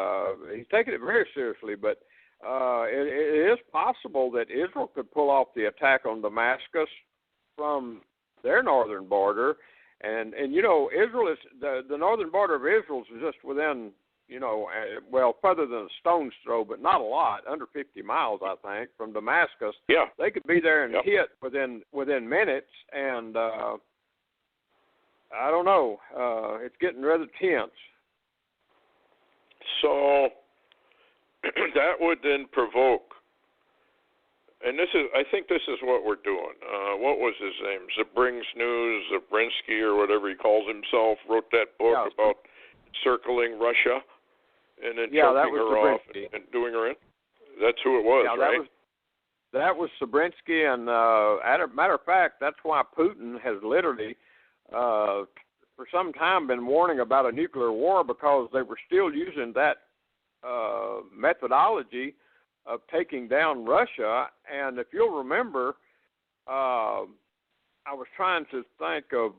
[SPEAKER 2] he's taking it very seriously. But it is possible that Israel could pull off the attack on Damascus from their northern border, and you know, Israel is the northern border of Israel is just within, you know, well, further than a stone's throw, but not a lot, under 50 miles, I think, from Damascus.
[SPEAKER 1] Yeah,
[SPEAKER 2] they could be there and hit within minutes, and I don't know. It's getting rather tense. So that would then provoke, and I think this is what we're doing. What was his name? Zabrinsky or whatever he calls himself, wrote that book about circling Russia and then choking her off and doing her in. That's who it was, right? that was Sobrinsky, and matter of fact, that's why Putin has literally, for some time, been warning about a nuclear war, because they were still using that methodology of taking down Russia. And if you'll remember, I was trying to think of,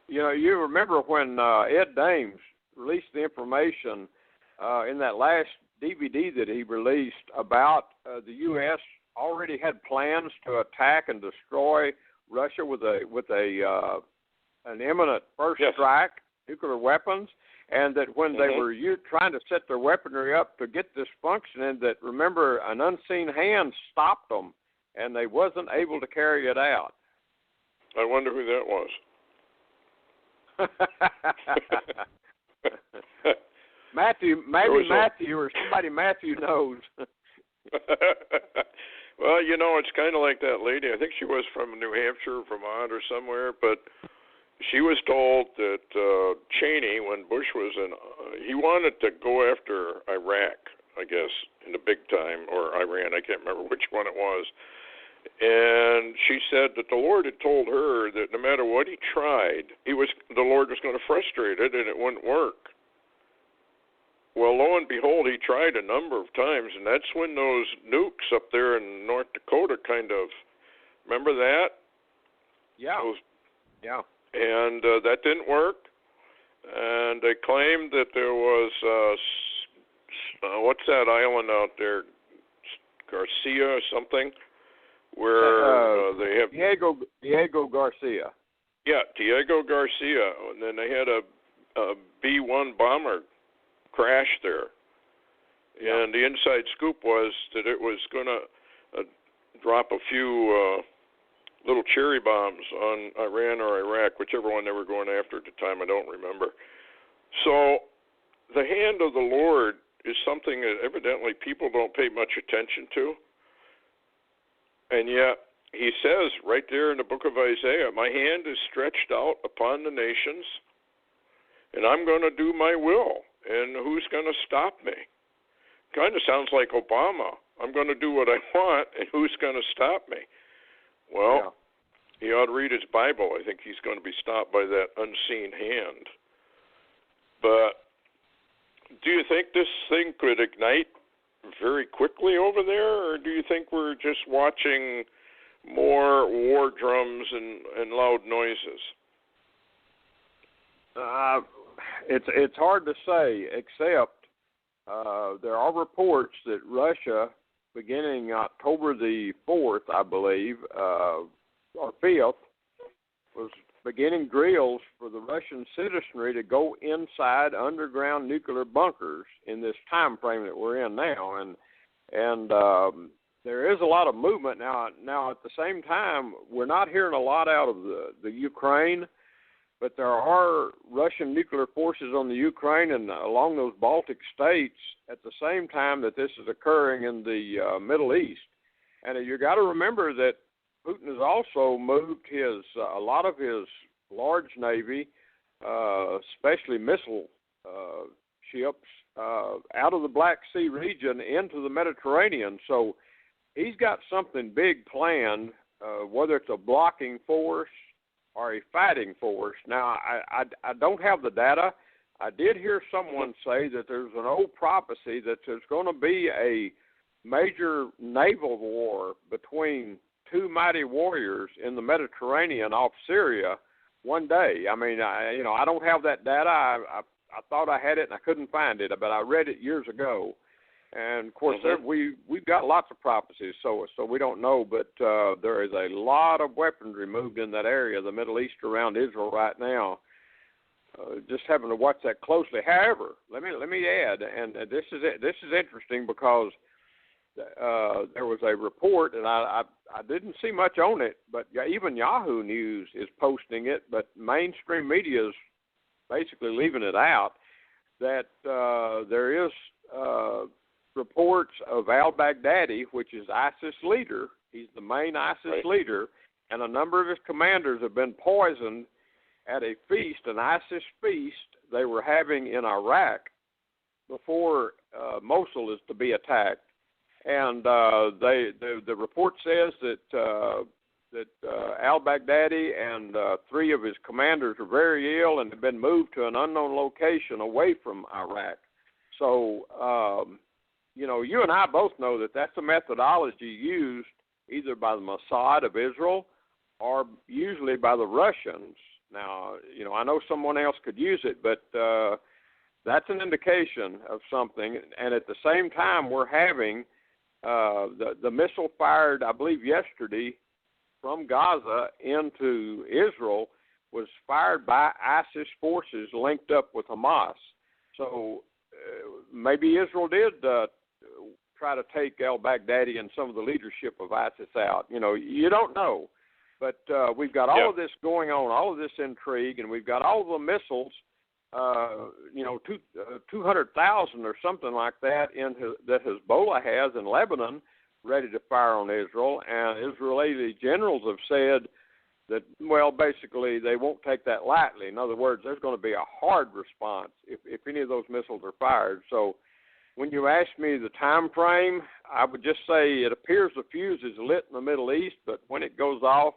[SPEAKER 2] you remember when Ed Dames released the information in that last DVD that he released about the U.S. already had plans to attack and destroy Russia with an imminent first strike, nuclear weapons, and that when they were trying to set their weaponry up to get this functioning, that, remember, an unseen hand stopped them, and they wasn't able to carry it out.
[SPEAKER 1] I wonder who that was.
[SPEAKER 2] Matthew, Matthew, or somebody Matthew knows.
[SPEAKER 1] Well, it's kind of like that lady. I think she was from New Hampshire, Vermont, or somewhere, but she was told that Cheney, when Bush was in, he wanted to go after Iraq, I guess, in the big time, or Iran. I can't remember which one it was. And she said that the Lord had told her that no matter what he tried, the Lord was going to frustrate it, and it wouldn't work. Well, lo and behold, he tried a number of times, and that's when those nukes up there in North Dakota kind of, remember that?
[SPEAKER 2] Yeah. Yeah.
[SPEAKER 1] And that didn't work. And they claimed that there was, what's that island out there, Garcia or something, where they have...
[SPEAKER 2] Diego Garcia.
[SPEAKER 1] Yeah, Diego Garcia. And then they had a B-1 bomber crash there. Yeah. And the inside scoop was that it was going to drop a few little cherry bombs on Iran or Iraq, whichever one they were going after at the time. I don't remember. So the hand of the Lord is something that evidently people don't pay much attention to. And yet he says right there in the book of Isaiah, my hand is stretched out upon the nations, and I'm going to do my will. And who's going to stop me? Kind of sounds like Obama. I'm going to do what I want, and who's going to stop me? Well, he ought to read his Bible. I think he's going to be stopped by that unseen hand. But do you think this thing could ignite very quickly over there, or do you think we're just watching more war drums and loud noises?
[SPEAKER 2] It's hard to say, except there are reports that Russia, beginning October the 4th, I believe, or 5th, was beginning drills for the Russian citizenry to go inside underground nuclear bunkers in this time frame that we're in now. And there is a lot of movement now. Now, at the same time, we're not hearing a lot out of the Ukraine, but there are Russian nuclear forces on the Ukraine and along those Baltic states at the same time that this is occurring in the Middle East. And you got to remember that Putin has also moved a lot of his large navy, especially missile ships, out of the Black Sea region into the Mediterranean. So he's got something big planned, whether it's a blocking force or a fighting force. Now, I don't have the data. I did hear someone say that there's an old prophecy that there's going to be a major naval war between two mighty warriors in the Mediterranean off Syria one day. I mean, I don't have that data. I thought I had it and I couldn't find it, but I read it years ago. And of course, we've got lots of prophecies, so we don't know. But there is a lot of weaponry moved in that area, the Middle East, around Israel right now. Just having to watch that closely. However, let me add, and this is interesting because there was a report, and I didn't see much on it, but even Yahoo News is posting it, but mainstream media is basically leaving it out, that there is reports of al-Baghdadi, which is ISIS leader. He's the main ISIS leader, and a number of his commanders have been poisoned at a feast, an ISIS feast they were having in Iraq before Mosul is to be attacked. And the report says that al-Baghdadi and 3 of his commanders are very ill and have been moved to an unknown location away from Iraq. So, you and I both know that that's a methodology used either by the Mossad of Israel or usually by the Russians. Now, I know someone else could use it, but that's an indication of something. And at the same time, we're having the missile fired, I believe, yesterday from Gaza into Israel was fired by ISIS forces linked up with Hamas. So maybe Israel did try to take al-Baghdadi and some of the leadership of ISIS out. You don't know. But we've got all of this going on, all of this intrigue, and we've got all of the missiles, 200,000 or something like that that Hezbollah has in Lebanon ready to fire on Israel. And Israeli generals have said that, well, basically they won't take that lightly. In other words, there's going to be a hard response if any of those missiles are fired. So when you ask me the time frame, I would just say it appears the fuse is lit in the Middle East, but when it goes off,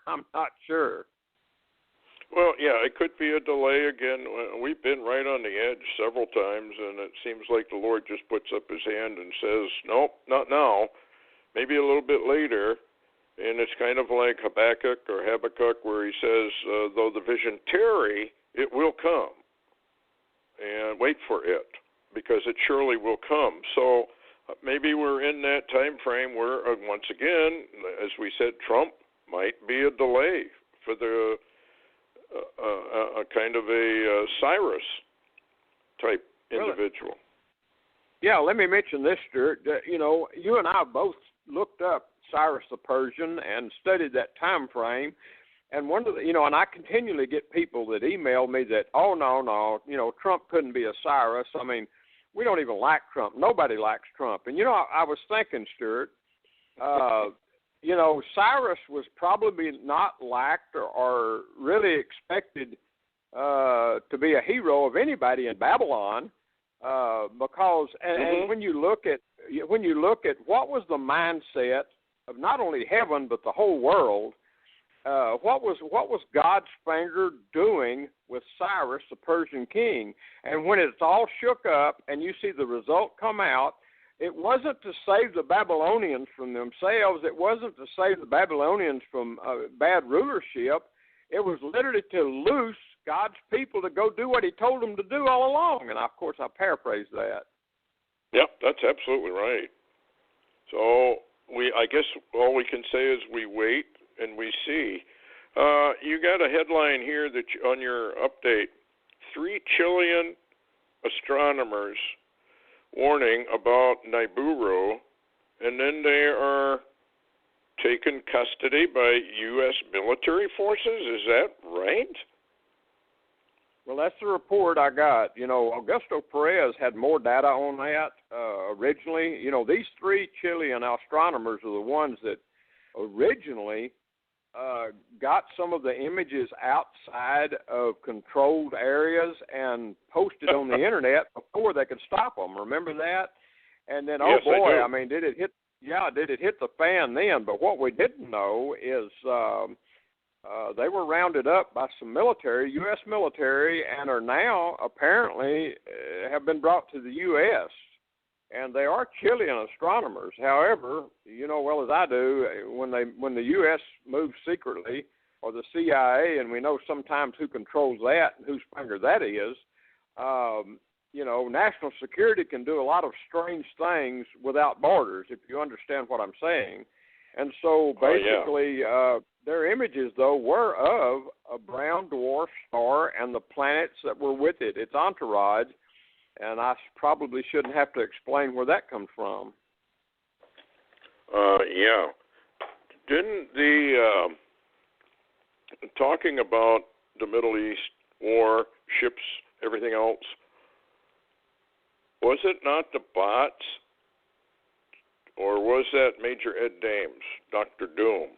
[SPEAKER 2] I'm not sure.
[SPEAKER 1] Well, yeah, it could be a delay again. We've been right on the edge several times, and it seems like the Lord just puts up his hand and says, nope, not now, maybe a little bit later. And it's kind of like Habakkuk, where he says, though the vision tarry, it will come. And wait for it, because it surely will come. So maybe we're in that time frame where, once again, as we said, Trump might be a delay for the a kind of a Cyrus type individual.
[SPEAKER 2] Yeah, let me mention this, Stewart. You and I both looked up Cyrus the Persian and studied that time frame. And one of the, and I continually get people that email me that, oh, no, Trump couldn't be a Cyrus. I mean, we don't even like Trump. Nobody likes Trump. And, I was thinking, Stewart, Cyrus was probably not liked or really expected to be a hero of anybody in Babylon because, and when you look at what was the mindset of not only heaven but the whole world, what was God's finger doing with Cyrus, the Persian king? And when it's all shook up and you see the result come out, it wasn't to save the Babylonians from themselves. It wasn't to save the Babylonians from bad rulership. It was literally to loose God's people to go do what he told them to do all along. And, of course, I paraphrase that.
[SPEAKER 1] Yep, that's absolutely right. So I guess all we can say is we wait and we see. You got a headline here that on your update, 3 Chilean astronomers warning about Nibiru, and then they are taken custody by U.S. military forces. Is that right?
[SPEAKER 2] Well, that's the report I got. Augusto Perez had more data on that originally. These 3 Chilean astronomers are the ones that originally got some of the images outside of controlled areas and posted on the internet before they could stop them. Remember that? And then,
[SPEAKER 1] yes,
[SPEAKER 2] oh boy, I mean, did it hit the fan then? But what we didn't know is they were rounded up by some military, U.S. military, and are now apparently have been brought to the U.S. And they are Chilean astronomers. However, you know well as I do, when the U.S. moves secretly, or the CIA, and we know sometimes who controls that and whose finger that is, national security can do a lot of strange things without borders, if you understand what I'm saying. And so basically, their images, though, were of a brown dwarf star and the planets that were with it, its entourage. And I probably shouldn't have to explain where that comes from.
[SPEAKER 1] Yeah. Didn't the talking about the Middle East, war, ships, everything else, was it not the bots, or was that Major Ed Dames, Dr. Doom,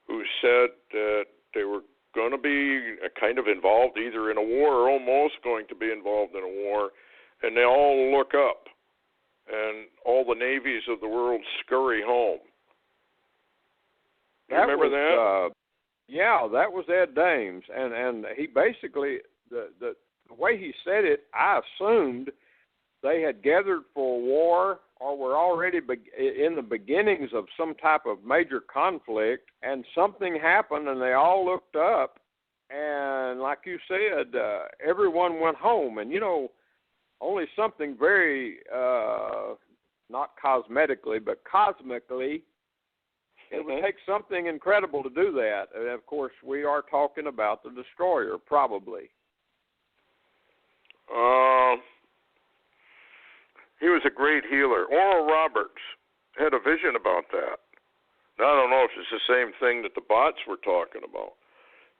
[SPEAKER 1] who said that they were going to be kind of involved either in a war or almost going to be involved in a war, and they all look up and all the navies of the world scurry home. You remember that?
[SPEAKER 2] Yeah, that was Ed Dames, and he basically the way he said it, I assumed they had gathered for war or were already in the beginnings of some type of major conflict, and something happened, and they all looked up, and like you said, everyone went home, and only something very not cosmetically but cosmically. It would take something incredible to do that. And, of course, we are talking about the destroyer, probably.
[SPEAKER 1] He was a great healer. Oral Roberts had a vision about that. Now, I don't know if it's the same thing that the bots were talking about,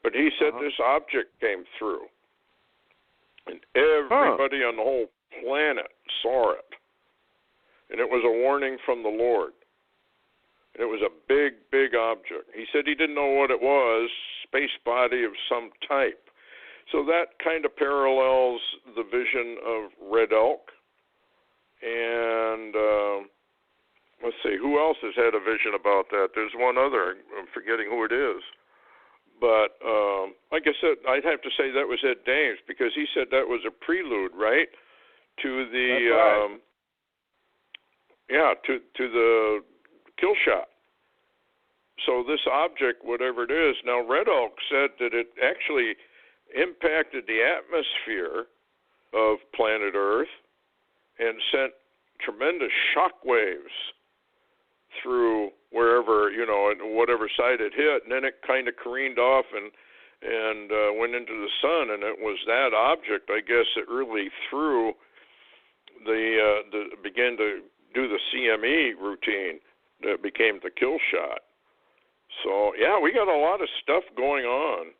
[SPEAKER 1] but he said this object came through, and everybody on the whole planet saw it, and it was a warning from the Lord. And it was a big, big object. He said he didn't know what it was, space body of some type. So that kind of parallels the vision of Red Elk. And let's see, who else has had a vision about that? There's one other. I'm forgetting who it is. But I guess I'd have to say that was Ed Dames, because he said that was a prelude, right, to the to the kill shot. So this object, whatever it is, now Red Elk said that it actually impacted the atmosphere of planet Earth and sent tremendous shock waves through wherever, and whatever side it hit, and then it kind of careened off and went into the sun, and it was that object, I guess, that really threw began to do the CME routine that became the kill shot. So, yeah, we got a lot of stuff going on,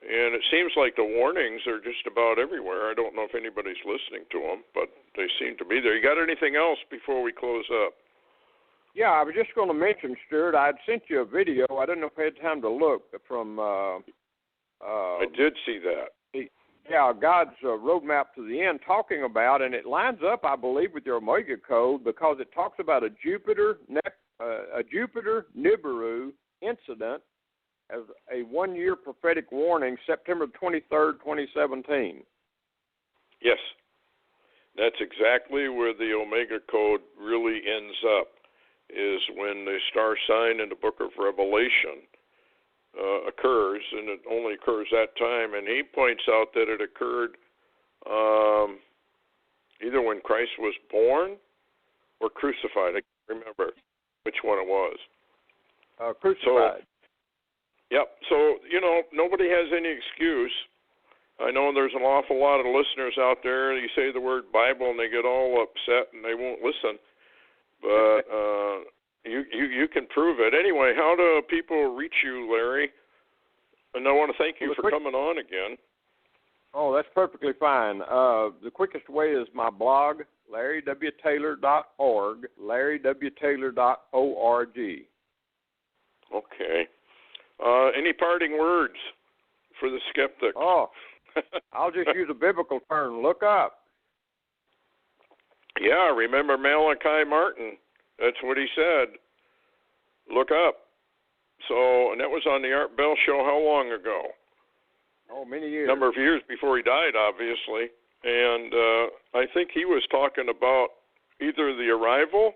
[SPEAKER 1] and it seems like the warnings are just about everywhere. I don't know if anybody's listening to them, but they seem to be there. You got anything else before we close up?
[SPEAKER 2] Yeah, I was just going to mention, Stewart, I'd sent you a video. I didn't know if I had time to look from...
[SPEAKER 1] I did see that.
[SPEAKER 2] Yeah, God's roadmap to the end, talking about, and it lines up, I believe, with your Omega Code, because it talks about a Jupiter Nibiru incident as a one-year prophetic warning, September 23rd, 2017.
[SPEAKER 1] Yes, that's exactly where the Omega Code really ends up, is when the star sign in the book of Revelation occurs, and it only occurs that time. And he points out that it occurred either when Christ was born or crucified. I can't remember which one it was.
[SPEAKER 2] Crucified.
[SPEAKER 1] So, nobody has any excuse. I know there's an awful lot of listeners out there. You say the word Bible and they get all upset and they won't listen. But you can prove it. Anyway, how do people reach you, Larry? And I want to thank you for coming on again.
[SPEAKER 2] Oh, that's perfectly fine. The quickest way is my blog, LarryWTaylor.org, LarryWTaylor.org.
[SPEAKER 1] Okay. Any parting words for the skeptics?
[SPEAKER 2] Oh, I'll just use a biblical term. Look up.
[SPEAKER 1] Yeah, remember Malachi Martin. That's what he said. Look up. So, and that was on the Art Bell Show how long ago?
[SPEAKER 2] Oh, many years.
[SPEAKER 1] A number of years before he died, obviously. And I think he was talking about either the arrival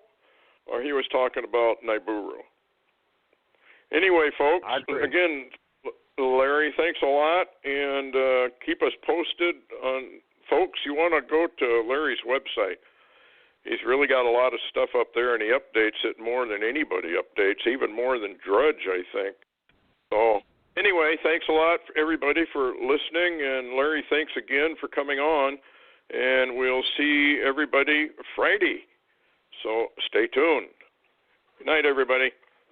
[SPEAKER 1] or he was talking about Nibiru. Anyway, folks, again, Larry, thanks a lot, and keep us posted on, folks, you want to go to Larry's website. He's really got a lot of stuff up there, and he updates it more than anybody updates, even more than Drudge, I think. So, anyway, thanks a lot, everybody, for listening, and Larry, thanks again for coming on, and we'll see everybody Friday. So, stay tuned. Good night, everybody.